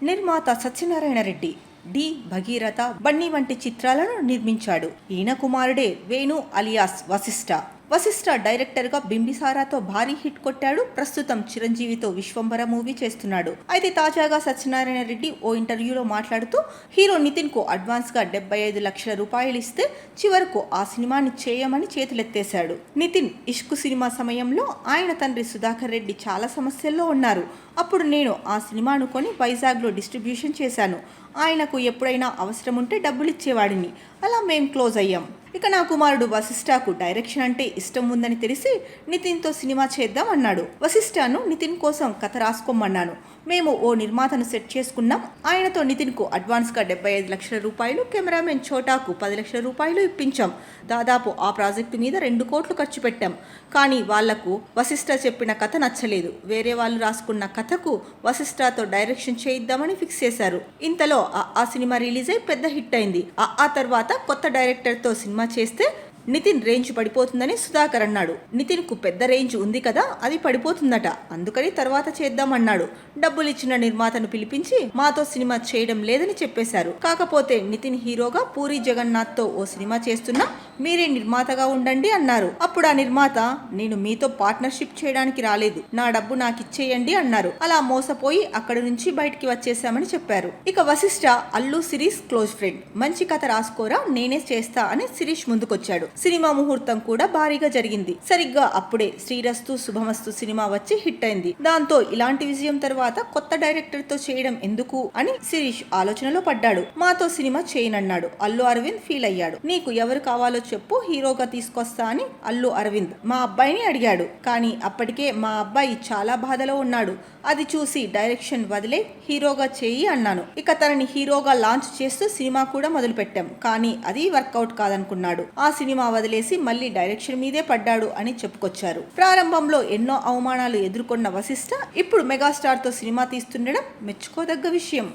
నిర్మాత సత్యనారాయణ రెడ్డి డి భగీరథ, బన్నీ వంటి చిత్రాలను నిర్మించాడు. ఈయన కుమారుడే వేణు అలియాస్ వశిష్ఠ. వశిష్ఠ డైరెక్టర్గా బింబిసారాతో భారీ హిట్ కొట్టాడు. ప్రస్తుతం చిరంజీవితో విశ్వంబర మూవీ చేస్తున్నాడు. అయితే తాజాగా సత్యనారాయణ రెడ్డి ఓ ఇంటర్వ్యూలో మాట్లాడుతూ హీరో నితిన్కు అడ్వాన్స్గా 75 లక్షల రూపాయలు ఇస్తే చివరకు ఆ సినిమాని చేయమని చేతులెత్తేశాడు. నితిన్ ఇష్క్ సినిమా సమయంలో ఆయన తండ్రి సుధాకర్ రెడ్డి చాలా సమస్యల్లో ఉన్నారు. అప్పుడు నేను ఆ సినిమాను కొని వైజాగ్లో డిస్ట్రిబ్యూషన్ చేశాను. ఆయనకు ఎప్పుడైనా అవసరం ఉంటే డబ్బులు ఇచ్చేవాడిని. అలా మేం క్లోజ్ అయ్యాం. ఇక నా కుమారుడు వశిష్ఠకు డైరెక్షన్ అంటే ఇష్టం ఉందని తెలిసి నితిన్తో సినిమా చేద్దాం అన్నాడు. వశిష్ఠను నితిన్ కోసం కథ రాసుకోమన్నాను. మేము ఓ నిర్మాతను సెట్ చేసుకున్నాం. ఆయనతో నితిన్కు అడ్వాన్స్గా 75 లక్షల రూపాయలు, కెమెరామెన్ చోటాకు 10 లక్షల రూపాయలు ఇప్పించాం. దాదాపు ఆ ప్రాజెక్టు మీద 2 కోట్లు ఖర్చు పెట్టాం. కానీ వాళ్లకు వశిష్ఠ చెప్పిన కథ నచ్చలేదు. వేరే వాళ్ళు రాసుకున్న కథకు వశిష్ఠతో డైరెక్షన్ చేయిద్దామని ఫిక్స్ చేశారు. ఇంతలో ఆ సినిమా రిలీజ్ అయి పెద్ద హిట్ అయింది. ఆ తర్వాత కొత్త డైరెక్టర్తో సినిమా చేస్తే నితిన్ రేంజ్ పడిపోతుందని సుధాకర్ అన్నాడు. నితిన్కు పెద్ద రేంజ్ ఉంది కదా, అది పడిపోతుందట. అందుకని తర్వాత చేద్దామన్నాడు. డబ్బులు ఇచ్చిన నిర్మాతను పిలిపించి మాతో సినిమా చేయడం లేదని చెప్పేశారు. కాకపోతే నితిన్ హీరోగా పూరి జగన్నాథ్తో ఓ సినిమా చేస్తున్నా, మీరే నిర్మాతగా ఉండండి అన్నారు. అప్పుడు ఆ నిర్మాత నేను మీతో పార్ట్నర్షిప్ చేయడానికి రాలేదు, నా డబ్బు నాకు ఇచ్చేయండి అన్నారు. అలా మోసపోయి అక్కడి నుంచి బయటికి వచ్చేసామని చెప్పారు. ఇక వశిష్ఠ అల్లు శిరీష్ క్లోజ్ ఫ్రెండ్. మంచి కథ రాసుకోరా, నేనే చేస్తా అని శిరీష్ ముందుకొచ్చాడు. సినిమా ముహూర్తం కూడా భారీగా జరిగింది. సరిగ్గా అప్పుడే శ్రీరస్తు శుభమస్తు సినిమా వచ్చి హిట్ అయింది. దాంతో ఇలాంటి విజయం తర్వాత కొత్త డైరెక్టర్ తో చేయడం ఎందుకు అని శిరీష్ ఆలోచనలో పడ్డాడు. మాతో సినిమా చేయనన్నాడు. అల్లు అరవింద్ ఫీల్ అయ్యాడు. నీకు ఎవరు కావాలో చెప్పు, హీరోగా తీసుకొస్తా అని అల్లు అరవింద్ మా అబ్బాయిని అడిగాడు. కానీ అప్పటికే మా అబ్బాయి చాలా బాధలో ఉన్నాడు. అది చూసి డైరెక్షన్ వదిలే హీరోగా చేయి అన్నాను. ఇక తనని హీరోగా లాంచ్ చేస్తూ సినిమా కూడా మొదలు పెట్టాం. కానీ అది వర్కౌట్ కాదనుకున్నాడు. ఆ సినిమా వదిలేసి మళ్ళీ డైరెక్షన్ మీదే పడ్డాడు అని చెప్పుకొచ్చారు. ప్రారంభంలో ఎన్నో అవమానాలు ఎదుర్కొన్న వశిష్ఠ ఇప్పుడు మెగాస్టార్ తో సినిమా తీస్తుండడం మెచ్చుకోదగ్గ విషయం.